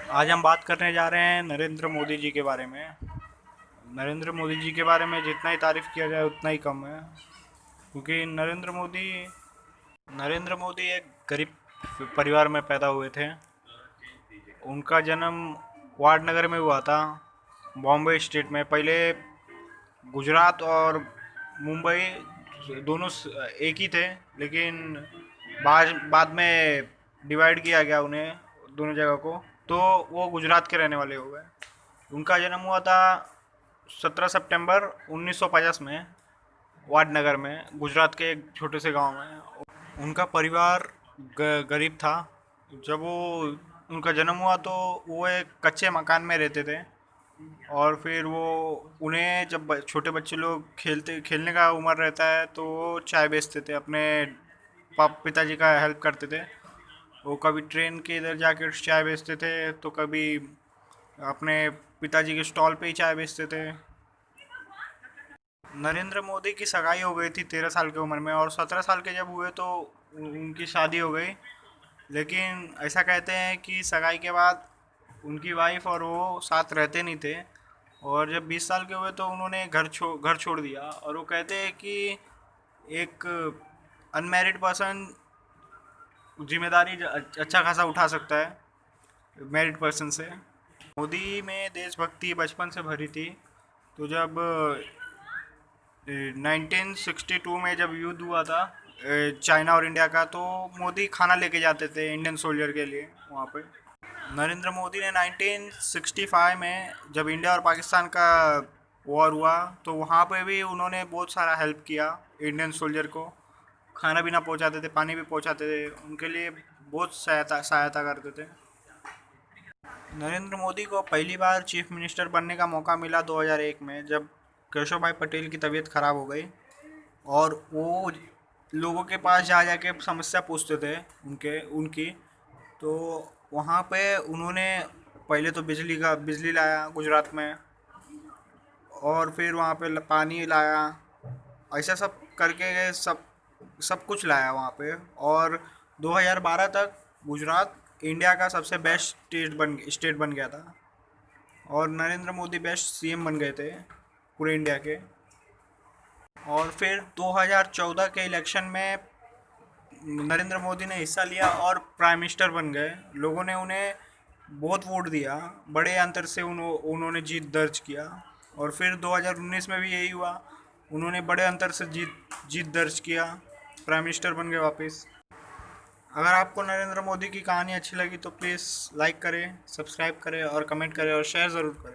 आज हम बात करने जा रहे हैं नरेंद्र मोदी जी के बारे में। नरेंद्र मोदी जी के बारे में जितना ही तारीफ़ किया जाए उतना ही कम है, क्योंकि नरेंद्र मोदी एक गरीब परिवार में पैदा हुए थे। उनका जन्म वाडनगर में हुआ था, बॉम्बे स्टेट में। पहले गुजरात और मुंबई दोनों एक ही थे, लेकिन बाद बाद में डिवाइड किया गया उन्हें, दोनों जगह को। तो वो गुजरात के रहने वाले हो गए। उनका जन्म हुआ था 17 सितंबर 1950 में, वाडनगर में, गुजरात के एक छोटे से गांव में। उनका परिवार गरीब था। जब वो उनका जन्म हुआ तो वो एक कच्चे मकान में रहते थे। और फिर वो उन्हें जब छोटे बच्चे लोग खेलने का उम्र रहता है तो वो चाय बेचते थे, अपने पिताजी का हेल्प करते थे। वो कभी ट्रेन के इधर जाके चाय बेचते थे, तो कभी अपने पिताजी के स्टॉल पे ही चाय बेचते थे। नरेंद्र मोदी की सगाई हो गई थी 13 साल की उम्र में, और 17 साल के जब हुए तो उनकी शादी हो गई। लेकिन ऐसा कहते हैं कि सगाई के बाद उनकी वाइफ और वो साथ रहते नहीं थे। और जब 20 साल के हुए तो उन्होंने घर छोड़ दिया। और वो कहते हैं कि एक अनमैरिड पर्सन जिम्मेदारी अच्छा खासा उठा सकता है मैरिड पर्सन से। मोदी में देशभक्ति बचपन से भरी थी। तो जब 1962 में जब युद्ध हुआ था चाइना और इंडिया का, तो मोदी खाना लेके जाते थे इंडियन सोल्जर के लिए वहाँ पे। नरेंद्र मोदी ने 1965 में जब इंडिया और पाकिस्तान का वॉर हुआ, तो वहाँ पे भी उन्होंने बहुत सारा हेल्प किया इंडियन सोल्जर को। खाना पीना पहुँचाते थे, पानी भी पहुँचाते थे, उनके लिए बहुत सहायता सहायता करते थे। नरेंद्र मोदी को पहली बार चीफ मिनिस्टर बनने का मौका मिला 2001 में, जब केशव भाई पटेल की तबीयत ख़राब हो गई। और वो लोगों के पास जा जा के समस्या पूछते थे उनकी। तो वहाँ पे उन्होंने पहले तो बिजली लाया गुजरात में, और फिर वहाँ पे पानी लाया। ऐसा सब करके सब कुछ लाया वहाँ पे। और 2012 तक गुजरात इंडिया का सबसे बेस्ट स्टेट बन गया था। और नरेंद्र मोदी बेस्ट सीएम बन गए थे पूरे इंडिया के। और फिर 2014 के इलेक्शन में नरेंद्र मोदी ने हिस्सा लिया और प्राइम मिनिस्टर बन गए। लोगों ने उन्हें बहुत वोट दिया, बड़े अंतर से उन्होंने जीत दर्ज किया। और फिर 2019 में भी यही हुआ, उन्होंने बड़े अंतर से जीत दर्ज किया, प्राइम मिनिस्टर बन गए वापस। अगर आपको नरेंद्र मोदी की कहानी अच्छी लगी तो प्लीज़ लाइक करें, सब्सक्राइब करें और कमेंट करें और शेयर ज़रूर करें।